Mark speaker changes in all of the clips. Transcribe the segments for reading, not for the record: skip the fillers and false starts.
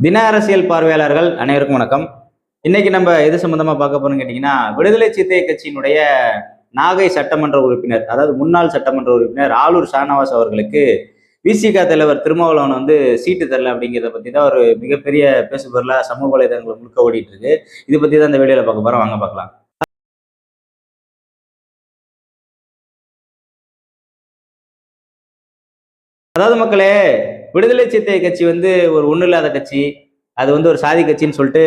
Speaker 1: தின அரசியல் பார்வையாளர்கள் அனைவருக்கும் வணக்கம். இன்னைக்கு நம்ம எது சம்பந்தமா பார்க்க போறோம்னு கேட்டீங்கன்னா, விடுதலை சிறுத்தை கட்சியினுடைய நாகை சட்டமன்ற உறுப்பினர், அதாவது முன்னாள் சட்டமன்ற உறுப்பினர் ஆளூர் ஷானவாஸ் அவர்களுக்கு விசிக தலைவர் திருமாவளவன் சீட்டு தரல அப்படிங்கிறத பத்தி தான் ஒரு மிகப்பெரிய பேசுபொருளா சமூக வலைதளங்கள் முழுக்க ஓடிட்டு இருக்கு. இது பத்தி தான் இந்த வீடியோல பார்க்க போறோம். வாங்க பார்க்கலாம். அதாவது மக்களே, விடுதலை சிறுத்தை கட்சி ஒரு ஒண்ணு இல்லாத கட்சி. அது ஒரு சாதி கட்சின்னு சொல்லிட்டு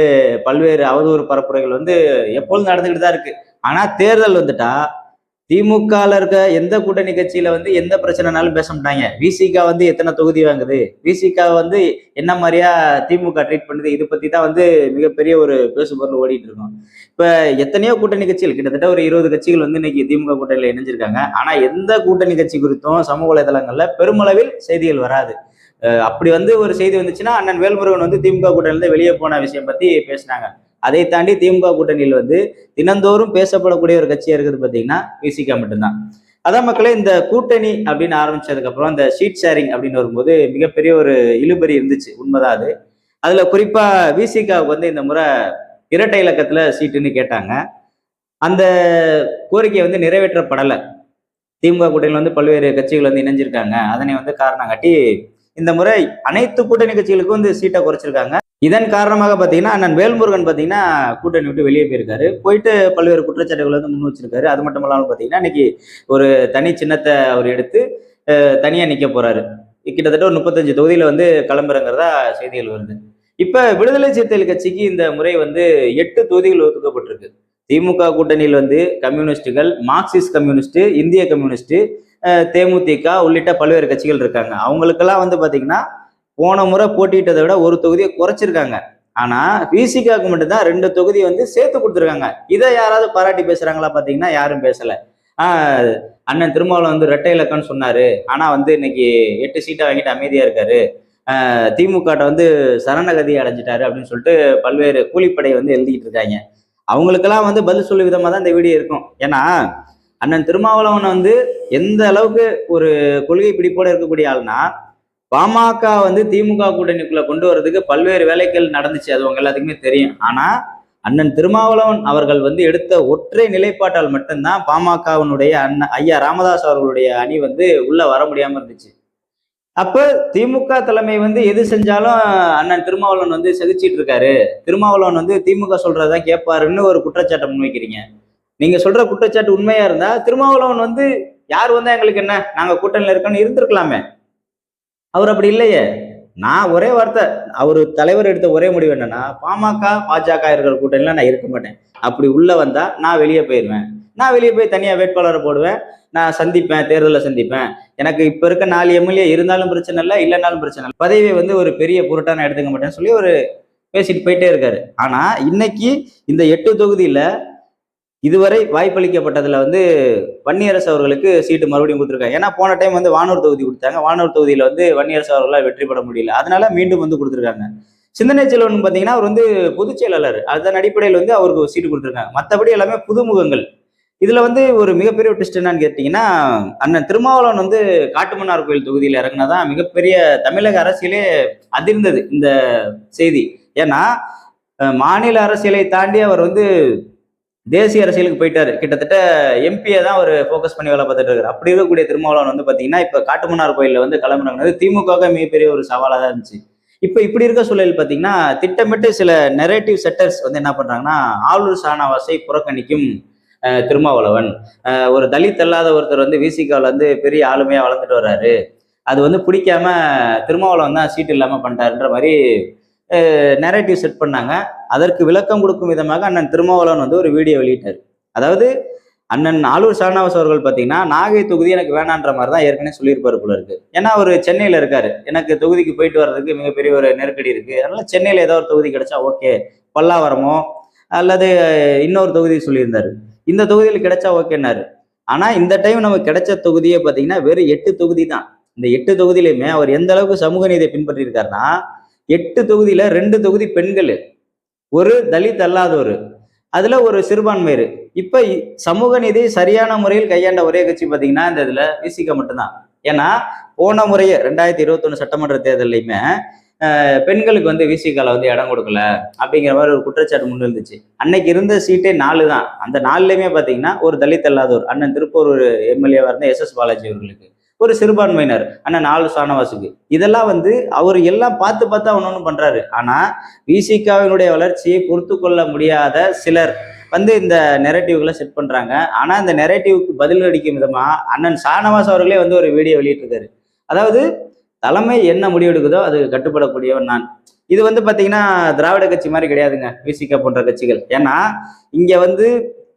Speaker 1: பல்வேறு அவதூறு பரப்புரைகள் எப்பொழுதும் நடந்துகிட்டு தான் இருக்கு. ஆனா தேர்தல் வந்துட்டா திமுகல இருக்க எந்த கூட்டணி கட்சியில எந்த பிரச்சனைனாலும் பேச மாட்டாங்க. விசிக எத்தனை தொகுதி வாங்குது, விசிக என்ன மாதிரியா திமுக ட்ரீட் பண்ணுது, இது பத்தி தான் மிகப்பெரிய ஒரு பேசுபொருள் ஓடிட்டு இருக்கும். இப்ப எத்தனையோ கூட்டணி கட்சிகள், கிட்டத்தட்ட ஒரு 20 கட்சிகள் இன்னைக்கு திமுக கூட்டணியில இணைஞ்சிருக்காங்க. ஆனா எந்த கூட்டணி கட்சி குறித்தும் சமூக வலைதளங்கள்ல பெருமளவில் செய்திகள் வராது. அப்படி ஒரு செய்தி வந்துச்சுன்னா அண்ணன் வேல்முருகன் திமுக கூட்டணியிலிருந்து வெளியே போன விஷயம் பத்தி பேசினாங்க. அதை தாண்டி திமுக கூட்டணியில் தினந்தோறும் பேசப்படக்கூடிய ஒரு கட்சியா இருக்குது பாத்தீங்கன்னா விசிக மட்டும்தான். அதான் மக்களே, இந்த கூட்டணி அப்படின்னு ஆரம்பிச்சதுக்கு அப்புறம் இந்த ஷீட் ஷேரிங் அப்படின்னு வரும்போது மிகப்பெரிய ஒரு இழுபறி இருந்துச்சு. உண்மைதான் அது. அதுல குறிப்பா விசிகாவுக்கு இந்த முறை இரட்டை இலக்கத்துல சீட்டுன்னு கேட்டாங்க. அந்த கோரிக்கை நிறைவேற்றப்படலை. திமுக கூட்டணியில் பல்வேறு கட்சிகள் இணைஞ்சிருக்காங்க. அதனை காரணம் காட்டி இந்த முறை அனைத்து கூட்டணி கட்சிகளுக்கும் சீட்டை குறைச்சிருக்காங்க. இதன் காரணமாக பாத்தீங்கன்னா அண்ணன் வேல்முருகன் பாத்தீங்கன்னா கூட்டணி விட்டு வெளியே போயிருக்காரு. போயிட்டு பல்வேறு குற்றச்சாட்டுகளை முன் வச்சிருக்காரு. அது மட்டும் இல்லாமல் பாத்தீங்கன்னா இன்னைக்கு ஒரு தனி சின்னத்தை அவர் எடுத்து தனியா நிக்க போறாரு. கிட்டத்தட்ட ஒரு 35 தொகுதியில கிளம்புறங்கிறதா செய்திகள் வருது. இப்ப விடுதலை சிறுத்தைகள் கட்சிக்கு இந்த முறை 8 தொகுதிகள் ஒதுக்கப்பட்டிருக்கு. திமுக கூட்டணியில் கம்யூனிஸ்டுகள், மார்க்சிஸ்ட் கம்யூனிஸ்ட், இந்திய கம்யூனிஸ்ட், தேமுதிக உள்ளிட்ட பல்வேறு கட்சிகள் இருக்காங்க. அவங்களுக்கெல்லாம் பாத்தீங்கன்னா போன முறை போட்டியிட்டதை விட ஒரு தொகுதியை குறைச்சிருக்காங்க. ஆனா விசிகாவுக்கு மட்டும்தான் 2 தொகுதி சேர்த்து கொடுத்துருக்காங்க. இதை யாராவது பாராட்டி பேசுறாங்களா பாத்தீங்கன்னா யாரும் பேசல. அண்ணன் திருமாவளவன் இரட்டை இலக்கம்னு சொன்னாரு. ஆனா இன்னைக்கு 8 சீட்டை வாங்கிட்டு அமைதியா இருக்காரு. திமுக சரணகதி அடைஞ்சிட்டாரு அப்படின்னு சொல்லிட்டு பல்வேறு கூலிப்படை எழுதிட்டு இருக்காங்க. அவங்களுக்கெல்லாம் பதில் சொல்லும் விதமா தான் இந்த வீடியோ இருக்கும். ஏன்னா அண்ணன் திருமாவளவன் எந்த அளவுக்கு ஒரு கொள்கை பிடிப்போட இருக்கக்கூடிய ஆள்னா, பாமக திமுக கூட்டணிக்குள்ள கொண்டு வர்றதுக்கு பல்வேறு வேலைகள் நடந்துச்சு. அது உங்க எல்லாத்துக்குமே தெரியும். ஆனா அண்ணன் திருமாவளவன் அவர்கள் எடுத்த ஒற்றை நிலைப்பாட்டால் மட்டும்தான் பாமகவினுடைய அண்ணன் ஐயா ராமதாஸ் அவர்களுடைய அணி உள்ள வர முடியாம இருந்துச்சு. அப்ப திமுக தலைமை எது செஞ்சாலும் அண்ணன் திருமாவளவன் சகிச்சிட்டு இருக்காரு. திருமாவளவன் திமுக சொல்றதான் கேட்பாருன்னு ஒரு குற்றச்சாட்டை முன்வைக்கிறீங்க. நீங்க சொல்ற குற்றச்சாட்டு உண்மையா இருந்தா திருமாவளவன் யார் எங்களுக்கு என்ன, நாங்க கூட்டணியில இருக்கோம்னு இருந்திருக்கலாமே. அவர் அப்படி இல்லையே. நான் ஒரே வார்த்தை, அவரு தலைவர் எடுத்த ஒரே முடிவு என்னன்னா, பாமக பாஜக இருக்கிற கூட்டணியில நான் இருக்க மாட்டேன். அப்படி உள்ள வந்தா நான் வெளியே போயிடுவேன். நான் வெளியே போய் தனியா வேட்பாளரை போடுவேன். நான் சந்திப்பேன், தேர்தலில் சந்திப்பேன். எனக்கு இப்ப இருக்க 4 எம்எல்ஏ இருந்தாலும் பிரச்சனை இல்லை, இல்லைன்னாலும் பிரச்சனை இல்லை. பதவியை ஒரு பெரிய பொருட்டா நான் எடுத்துக்க மாட்டேன்னு சொல்லி ஒரு பேசிட்டு போயிட்டே இருக்காரு. ஆனா இன்னைக்கு இந்த 8 தொகுதியில இதுவரை வாய்ப்பளிக்கப்பட்டதுல வன்னியரசு அவர்களுக்கு சீட்டு மறுபடியும் கொடுத்துருக்காங்க. ஏன்னா போன டைம் வானூர் தொகுதி கொடுத்தாங்க. வானூர் தொகுதியில வன்னியரசு அவர்களால் வெற்றி பெற முடியல. அதனால மீண்டும் கொடுத்துருக்காங்க. சிந்தனை செல்வன் பாத்தீங்கன்னா அவர் பொதுச் செயலாளர். அதன் அடிப்படையில் அவருக்கு சீட்டு கொடுத்துருக்காங்க. மற்றபடி எல்லாமே புதுமுகங்கள். இதுல ஒரு மிகப்பெரிய ட்விஸ்ட் என்னன்னு கேட்டீங்கன்னா, அண்ணன் திருமாவளவன் காட்டுமன்னார் கோயில் தொகுதியில இறங்கினாதான் மிகப்பெரிய தமிழக அரசியலே அதிர்ந்தது இந்த செய்தி. ஏன்னா மாநில அரசியலை தாண்டி அவர் தேசிய அரசியலுக்கு போயிட்டாரு. கிட்டத்தட்ட எம்பியை தான் அவர் ஃபோக்கஸ் பண்ணி வேலை பார்த்துட்டு இருக்காரு. அப்படி இருக்கக்கூடிய திருமாவளவன் பாத்தீங்கன்னா இப்ப காட்டுமன்னார் கோயில்ல கிளம்புறாங்க. திமுக மிகப்பெரிய ஒரு சவாலா தான் இருந்துச்சு. இப்ப இப்படி இருக்க சூழல் பாத்தீங்கன்னா திட்டமிட்டு சில நெரேட்டிவ் செட்டர்ஸ் என்ன பண்றாங்கன்னா, ஆளூர் ஷானவாஸை புறக்கணிக்கும் திருமாவளவன், ஒரு தலித் அல்லாத ஒருத்தர் விசிகாவில் பெரிய ஆளுமையா வளர்ந்துட்டு வர்றாரு, அது பிடிக்காம திருமாவளவன் தான் சீட்டு இல்லாம பண்ணிட்டாருன்ற மாதிரி நெரேட்டிவ் செட் பண்ணாங்க. அதற்கு விளக்கம் கொடுக்கும் விதமாக அண்ணன் திருமாவளவன் ஒரு வீடியோ வெளியிட்டார். அதாவது அண்ணன் ஆளூர் ஷானவாஸ் அவர்கள் பாத்தீங்கன்னா நாகை தொகுதி எனக்கு வேணான்ற மாதிரி தான் ஏற்கனவே சொல்லியிருப்பாரு போல இருக்கு. ஏன்னா அவர் சென்னையில இருக்காரு. எனக்கு தொகுதிக்கு போயிட்டு வர்றதுக்கு மிகப்பெரிய ஒரு நெருக்கடி இருக்கு. அதனால சென்னையில ஏதோ ஒரு தொகுதி கிடைச்சா ஓகே, பல்லாவரமோ அல்லது இன்னொரு தொகுதி சொல்லியிருந்தாரு. இந்த தொகுதியில் கிடைச்சா ஓகேன்னாரு. ஆனா இந்த டைம் நமக்கு கிடைச்ச தொகுதியே பாத்தீங்கன்னா வெறும் 8 தொகுதி தான். இந்த 8 தொகுதியிலுமே அவர் எந்த அளவுக்கு சமூக நீதியை பின்பற்றி இருக்காருன்னா, 8 தொகுதியில 2 தொகுதி பெண்கள், ஒரு தலித் அல்லாதவர், அதுல ஒரு சிறுபான்மையர். இப்ப சமூக நீதி சரியான முறையில் கையாண்ட ஒரே கட்சி பாத்தீங்கன்னா இந்த இதுல விசிக மட்டும்தான். ஏன்னா போன முறையே 2021 சட்டமன்ற தேர்தலையுமே பெண்களுக்கு வந்து விசிகால வந்து இடம் கொடுக்கல அப்படிங்கிற மாதிரி ஒரு குற்றச்சாட்டு முன் இருந்துச்சு. அன்னைக்கு இருந்த சீட்டே 4 தான். அந்த 4லயுமே பார்த்தீங்கன்னா, ஒரு தலித் அல்லாதோர் அண்ணன் திருப்பூர் எம்எல்ஏவா இருந்த எஸ்.எஸ். பாலாஜி அவர்களுக்கு, ஒரு சிறுபான்மையினர் அண்ணன் ஆளு ஷானவாசுக்கு. இதெல்லாம் வந்து அவர் எல்லாம் பார்த்து பார்த்து ஒண்ணு பண்றாரு. ஆனா விசிகாவினுடைய வளர்ச்சியை பொறுத்து கொள்ள முடியாத சிலர் வந்து இந்த நெரேட்டிவ்களை செட் பண்றாங்க. ஆனா இந்த நெரேட்டிவ்க்கு பதில் அளிக்கும் விதமா அண்ணன் ஷானவாஸ் அவர்களே வந்து ஒரு வீடியோ வெளியிட்டிருக்காரு. அதாவது தலைமை என்ன முடிவெடுக்குதோ அது கட்டுப்படக்கூடியவன் நான். இது வந்து பாத்தீங்கன்னா திராவிட கட்சி மாதிரி கிடையாதுங்க, விசிக போன்ற கட்சிகள். ஏன்னா இங்க வந்து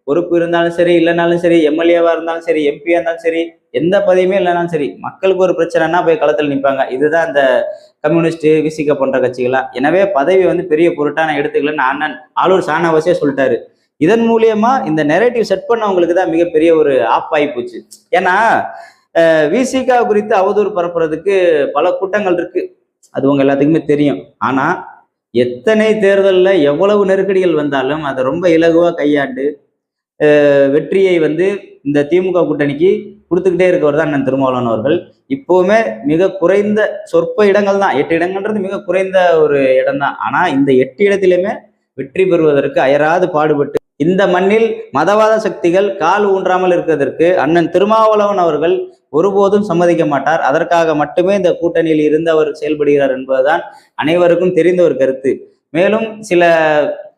Speaker 1: பொறுப்பு இருந்தாலும் சரி இல்லைனாலும் சரி, எம்எல்ஏவா இருந்தாலும் சரி, எம்பியா இருந்தாலும் சரி, எந்த பதவியுமே இல்லைனாலும் சரி, மக்களுக்கு ஒரு பிரச்சனைனா போய் களத்தில் நிற்பாங்க. இதுதான் இந்த கம்யூனிஸ்ட் விசிக போன்ற கட்சிகளா. எனவே பதவி வந்து பெரிய பொருட்டா நான் எடுத்துக்கலன்னு அண்ணன் ஆளூர் ஷானவாஸே சொல்லிட்டாரு. இதன் மூலியமா இந்த நெரேட்டிவ் செட் பண்ணவங்களுக்கு தான் மிகப்பெரிய ஒரு ஆப் ஆகி போச்சு. ஏன்னா விசிகா குறித்து அவதூறு பரப்புறதுக்கு பல கூட்டங்கள் இருக்கு, அது உங்க எல்லாத்துக்குமே தெரியும். ஆனா எத்தனை தேர்தல்ல எவ்வளவு நெருக்கடிகள் வந்தாலும் அதை ரொம்ப இலகுவா கையாண்டு வெற்றியை வந்து இந்த திமுக கூட்டணிக்கு கொடுத்துக்கிட்டே இருக்கவர் தான் அண்ணன் திருமாவளவன் அவர்கள். இப்பவுமே மிக குறைந்த சொற்ப இடங்கள் தான், 8 இடங்கள்ன்றது மிக குறைந்த ஒரு இடம் தான். ஆனா இந்த 8 இடத்திலுமே வெற்றி பெறுவதற்கு அயராது பாடுபட்டு இந்த மண்ணில் மதவாத சக்திகள் கால் ஊன்றாமல் இருக்கிறதற்கு அண்ணன் திருமாவளவன் அவர்கள் ஒருபோதும் சம்மதிக்க மாட்டார். அதற்காக மட்டுமே இந்த கூட்டணியில் இருந்து அவர் செயல்படுகிறார் என்பதுதான் அனைவருக்கும் தெரிந்த ஒரு கருத்து. மேலும் சில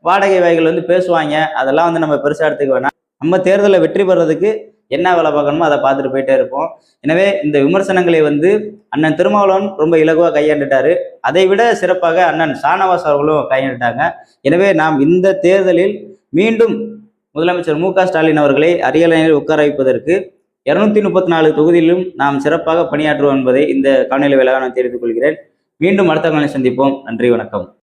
Speaker 1: வாடகை வாய்கள் வந்து பேசுவாங்க, அதெல்லாம் வந்து நம்ம பெருசா எடுத்துக்க வேணாம். நம்ம தேர்தலில் வெற்றி பெறதுக்கு என்ன வேலை பார்க்கணுமோ அதை பார்த்துட்டு போயிட்டே இருப்போம். எனவே இந்த விமர்சனங்களை வந்து அண்ணன் திருமாவளவன் ரொம்ப இலகுவா கையாண்டுட்டாரு. அதை விட சிறப்பாக அண்ணன் ஷானவாஸ் அவர்களும் கையாண்டுட்டாங்க. எனவே நாம் இந்த தேர்தலில் மீண்டும் முதலமைச்சர் மு.க.ஸ்டாலின் அவர்களை அரியணையில் உட்கார வைப்பதற்கு 234 தொகுதியிலும் நாம் சிறப்பாக பணியாற்றுவோம் என்பதை இந்த காணொலி வாயிலாக நான் தெரிவித்துக் கொள்கிறேன். மீண்டும் அடுத்த காணொலியில் சந்திப்போம். நன்றி, வணக்கம்.